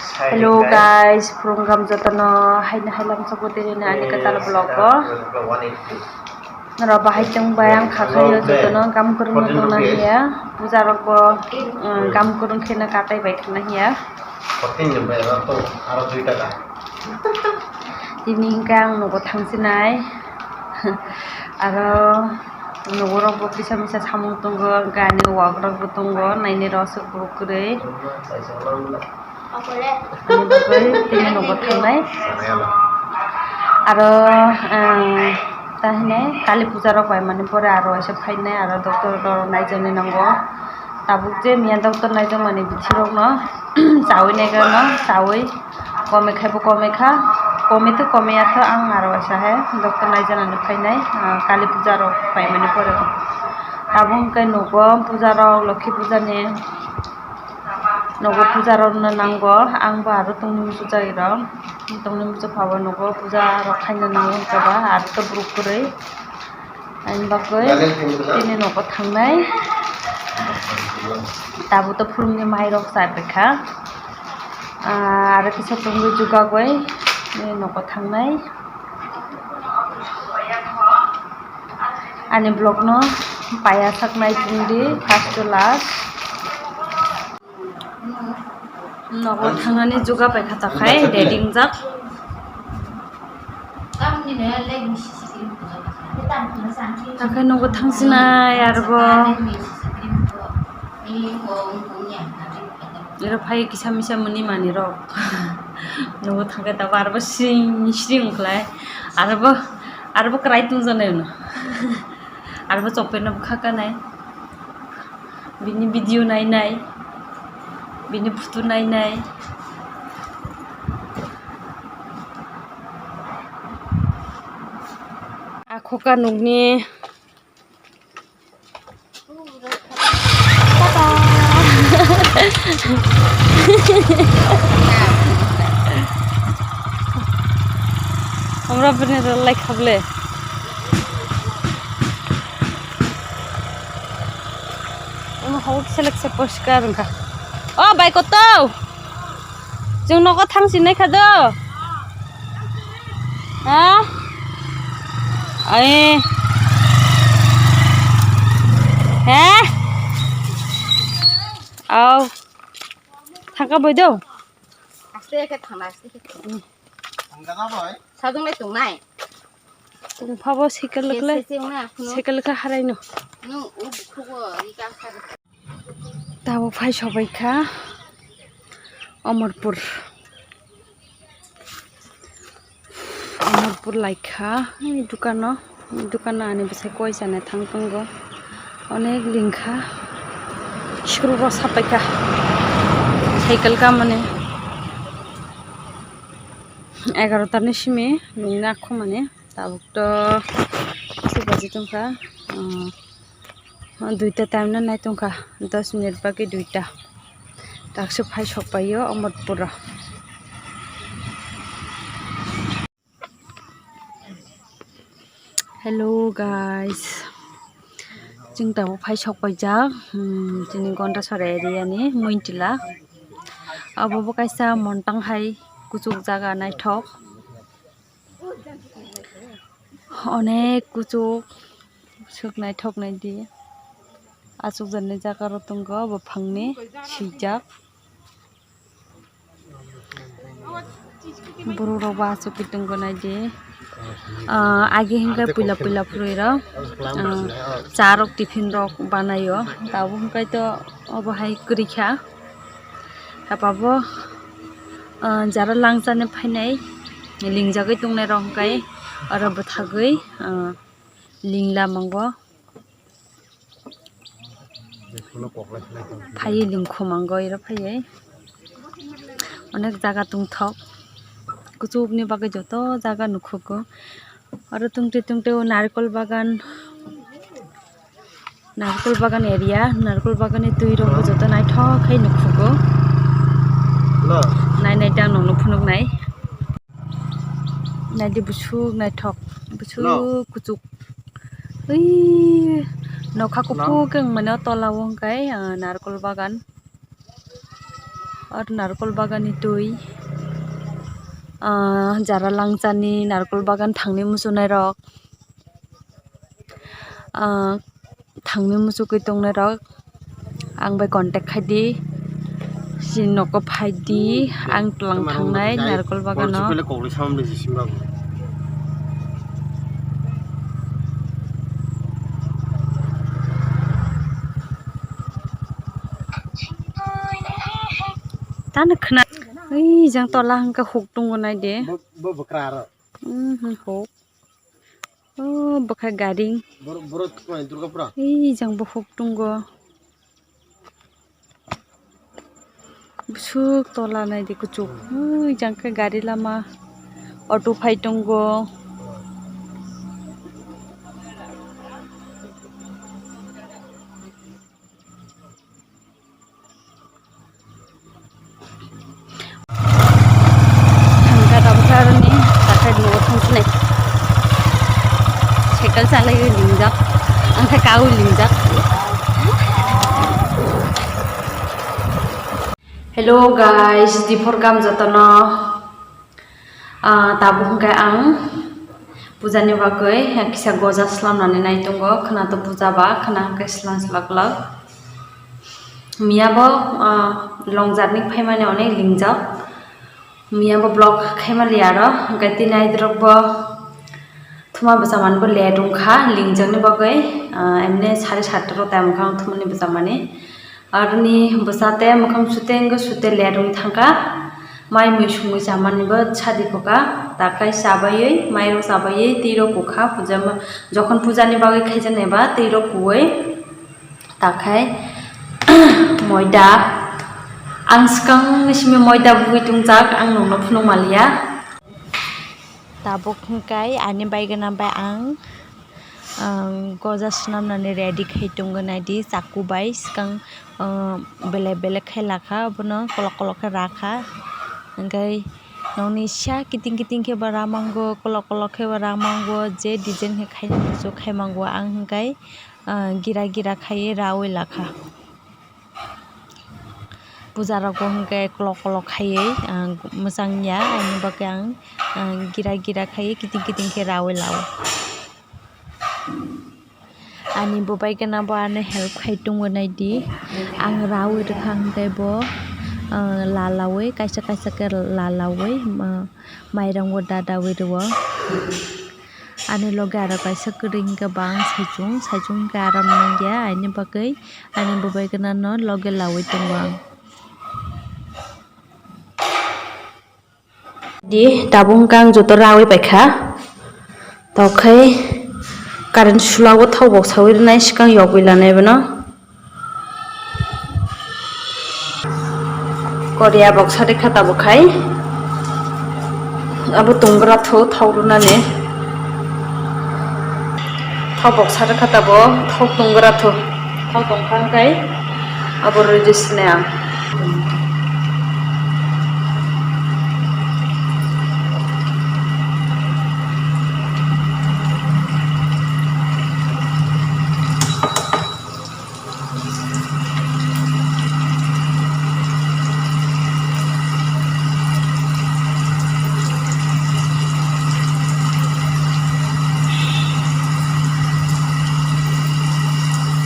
Hello guys, program jatano haina hailam sabotene na ani katal blog ko. Nara bahai teng bayang khakhayo jatano kam kurung na tona hiya. Puja rok bo kam kurung khena katai bai khana hiya. Ini kang nogo thangsinai. Aro nogo rok bo pisa misa samung tonggo gani wak rok bo tonggo naini rosok bo kurei. Ini bagai tinggi nopo thanai aro tahine kali puja rok bai mani pore aro ese phainai aro doctor rok naijani nango tabuk je miya doctor naijak mani bichirok no chawi nega no chawi kome khaibo kome kha kome to kome atho ang aro esa he doctor naijana phainai kali puja rok bai mani pore tabung kai nogo puja rok lokhi puja ni nogo puja rok nango ang ba aro tongni puja iro tongni puja phaba nogo puja rok khaina nango jaba aro to bruk kurei ain bagai tini nogo thangnai tabu to phurungni mai rok sai bekha aro kisa tongni juga goi ni nogo thangnai ani blog no paya saknai tungdi first to last nogo thangani juga bai khata khai reading jak takai nogo thangsinai arbo ero phai kisa misa muni mani rok nogo thangkai ta arbo sing khlai arbo krai tungjanai no arbo chopena khakanai bini video nainai bini photo nainai akhoka nugni আমরা বনে লাই খাবলে আমি হাউক select পরিষ্কার খা ओ bye कत जों नगद थांसिननाय खादो हा ए हे औ थांगा बयदो आस्ते एखे थांना आस्ते एखे थांगा जाबाय साजोंलाय दंनाय दंफाबो साइकेल लखा हारायनो नों उखुबो रिगा खार दाबो फाय सबायखा अमरपुर लाइखा दुकान आने बसे कय जाने थांगो अनेक लिंखा स्कुल सापायखा साइकेल का माने 11टानि सिमे नुना खो माने दाबुक तो बाजि दंखा 2टा टाइम ना नाय दंखा 10 मिनिट बाकी 2टा दासो फाय सबायो अमरपुर हेलो गाइस जों दाबो फाय सबायजा दिनै गन्डासर एरियानि मोइनटिला अबावबो कायसा मोनतांहाय कुचुक जागा नायथक अनेक कुचुक सुक नायथक नायदि आसुक जानाय जागा रतंगो बफांनि सिजाक बर' रावबा आसुक दंगो नायदि आगे हिंगा पुला फुरैरा चारक टिफिन रक बानायो दाबो हिंगाय तो अबहाय करिखा हाबाबो जारा लांजाने फायनाय लिंजागै दंनाय रंगाय आरो बथागै लिंला मंगो फायै लिंखमांगो इरा फायै अनेक जागा दंथक कुचुकनि बागै जत जागा नुखगो आरो तुंते नारकल बागान एरिया नारकल बागान दुई रंग जत नायथखाय नुखगो नाय दानो फुनुक नायदि बुसुक नायथक बुसुक कुचुक ओइ नखा कुफु कें माने तलाव हंगाय नारकल बागान और नारकल बागाननि तुई jara langchani narkol bagan thangni musunai rok thangni musukui tongnai rok ang bai contact khaidi si noko phaidi ang tlang thangnai narkol bagano tana khna jang tola hangka huk tungo nai de huk bakha garing jang bo huk tungo busuk tola nai de kuchuk jang ka gari lama auto phai tungo cycle salai lingjak angka kau lingjak. Hello guys, di program jatono tabung kai ang pujani bagoi kisa goja slamnani nai tongo khana to puja ba khana kai slam slaklak miabo longjarnik phaimani onek lingjak miabo blog khaimali aro gati nai drokbo thuma basaman bo le dungkha lingjak ni bagai emne 7:30 ro time khang thumani basamani arni basate mukham suteng sute le dung thangka mai musung jamani bo chadi koka takai sabayei mairo sabayei tiro kokha puja jokhon pujani bagai khaijane ba tiro kuoi takai moida angskang simi moida bui tungjak ang nongno phunung malia tabuk kai ani baigana bai ang goja snamnani ready khaitunganai di chaku bai skang bele bele khailakha bono kolok kolok khe rakha angkai noni sha kiting kiting khe baramango kolok kolok khe baramango je design khe khaina musu khaimango ang hingkai gira gira khai rawi lakha puja rok hingkai kolok kolok khaiei musangya ani bakai ang gira gira khai kiting kiting khe rawi lao ani bo baigana bo ane help khaitunganai di ang rawi rekhang kai bo lalawi kaisa kaisa ke lalawi mairang bo dadawi ro ani loge aro kaisa kring ka bang saichung ka aram nangya ani bakai ani bo baigana no loge lawi tongwang di tabung kang joto rawi paikha tokai current sulawo thobok sawi nai sikang yogui lanai bono korea boxa rekha tabo khai abo tungra tho thawrunani thobok sare kha tabo thok tungra tho thok tongkhang kai abo register ang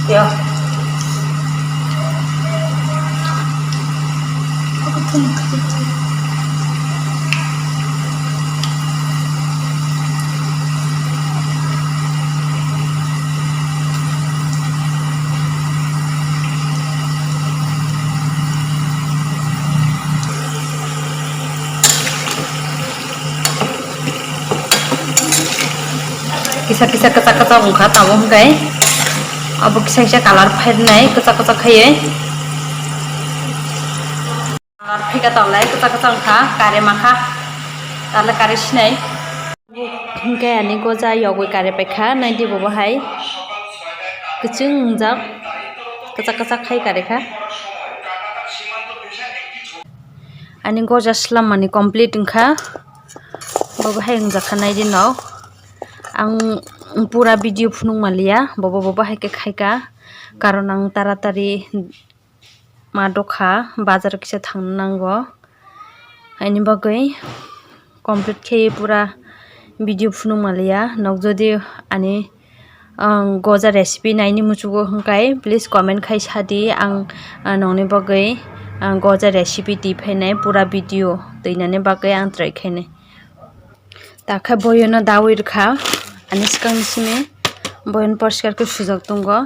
ya kisah-kisah kecak-kecak muka tamu kai abo kisah-kisah color fade nai kecak-kecak khaiye color phika tawlai kecak-kecak kha kare makha tala kare sinai kai ani goja yogoi kare paikha nai di bobo hai kuchung jak kecak-kecak khai kare kha ani goja slam mani complete kha bobo hai jakha nai di no ang pura video phunung malia bobo bobo hai ke khaika karon ang taratari मा दखा बाजार किसा थांनांगौ आइनि बागै complete खेयै पुरा video फुनु Mallya नक जदि आनि गजा रेसिपि नायनि मुचुगो हंखाय प्लिज कमेंट खाय सादि आं नंनि बागै गजा रेसिपि दिफायनाय पुरा भिडिअ दैनानै बागै आं ट्राय खायनाय ताखा बयनो दावैरखा आनि सिगांसिमे बयन परिष्कारखौ सुजाक दंगो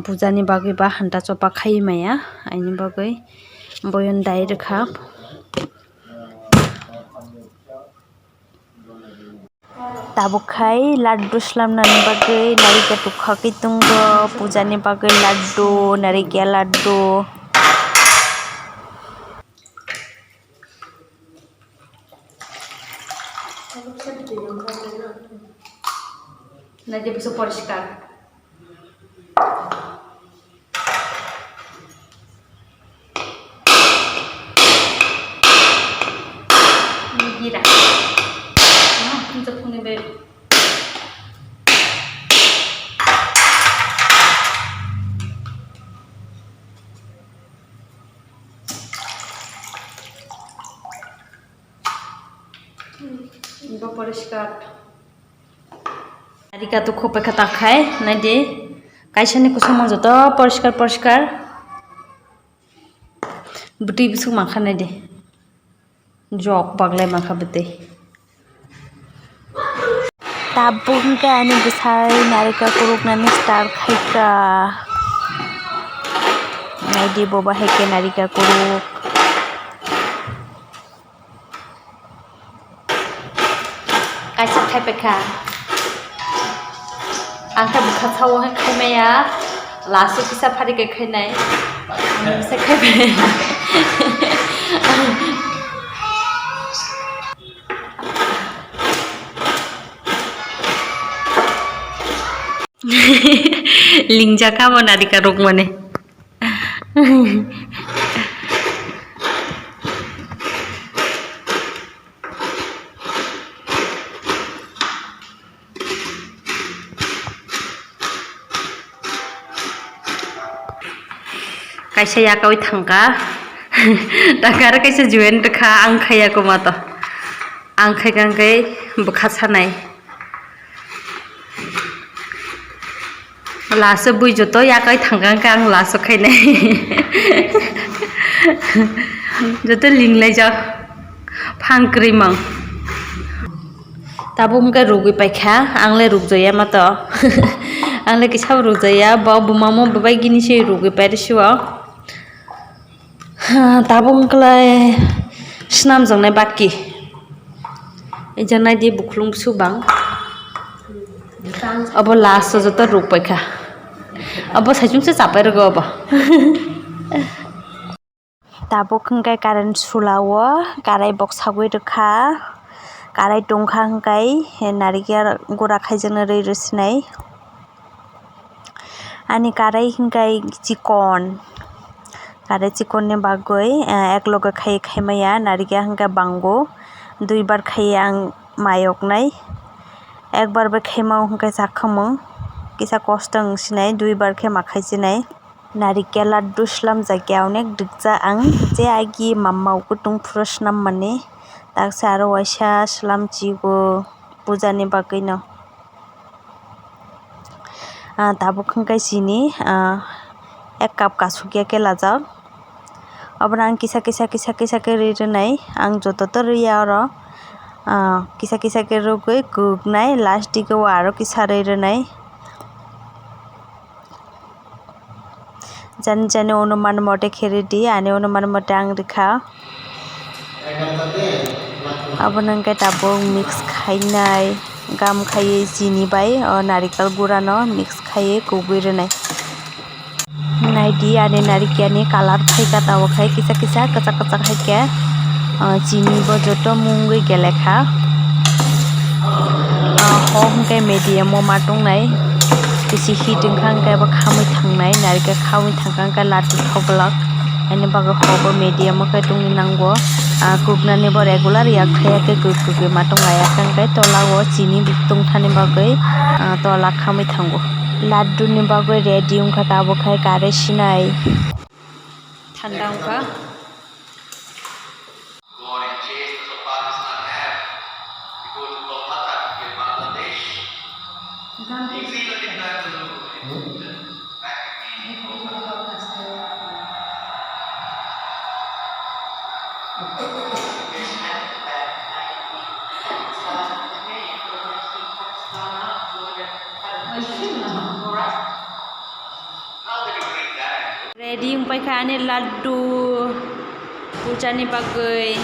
पुजानि बागै बा हान्ता चपा खायमाया आइनि बागै बयन दायरखा ताबुखाय लाड्डु स्लामनानि बागै नारिकेल तुखाखै दंगो पुजानि बागै लाड्डु नारिकेल लाड्डु Nanti bisa परिष्कार gira untuk mengambil ini परिष्कार Arika tu khope kata khai nadi kaisa ni kusuma joto परिष्कार buti bisu makha nadi jok baglai makha buti tabung ka ani bisai narika kuruk nani star khaika nadi boba heke narika kuruk kaisa khai pekha angka buka tahu hai kaimaya lasu bisa pari ke kainai bisa kaimai lingja ka mo nari ka rok mane kaisa ya kau thangka takar kaisa juan dekha ang khaya ko mato ang khai kang kai bukha sanai laso bui joto ya kai thangka kang laso khainai joto linglai ja phangkri mang tabum ka rugi paikha angle rugjoya mato angle kisab rugjoya ba bumamo babai gini se rugi pairsuwa tabung kelai senam jangnai baki ejangnai di buklung subang abo last joto ruk paikha abo saijung se chapai rogo abo tabuk hingkai current sulawo karai box sagoi rekha karai tongkha hingkai narikel gora khaijana rei rosinai ani karai hingkai chikon karai chikon ni bagoi ekloge khai khaimaya narikel hingkai bango duibar khai ang mayok nai ekbar ba khaimao hingkai jakhamung kisa kostong sinai duibar khe makhai sinai narikel laddu slam jagya onek dikja ang je agi mamma kutung prasnam mane taksa aro waisa slam chigo puja ni bagoi no tabuk hingkai chini 1 cup kasugya ke lajak abra ang kisa ke rinai ang joto to riya aro kisa ke rogoi gugnai last dige aro kisa rinai jani অনুমান মতে খেরি দি আনি অনুমান মতে আং রেখা abonangkai tabung mix khainai gam khaiye chini bai narikal gura no mix khaiye kugui renai naidi ani narikel ni color khaika tawo khai kisa kachak khaike chini bo joto mungui gelekha hongkai medium o matung nai kisi hitung khangkai ba khamui thangnai narikel khamui thangkangkai laddu thoblak ani baga hobo medium kai tungni nangbo kubnani bo regular yak khayake gugge matung ayakangkai tolao chini bitung thani bagai tola khamui thango laddu ni bagai ready ungkha tabo khai kare sinai Tandang ka? Go on and chase the Pakistan have. We go to Kolkata, in Bangladesh. New Zealand is not the back in Kolkata. How did you bring that? Ready yung paikane laddu pucani bagai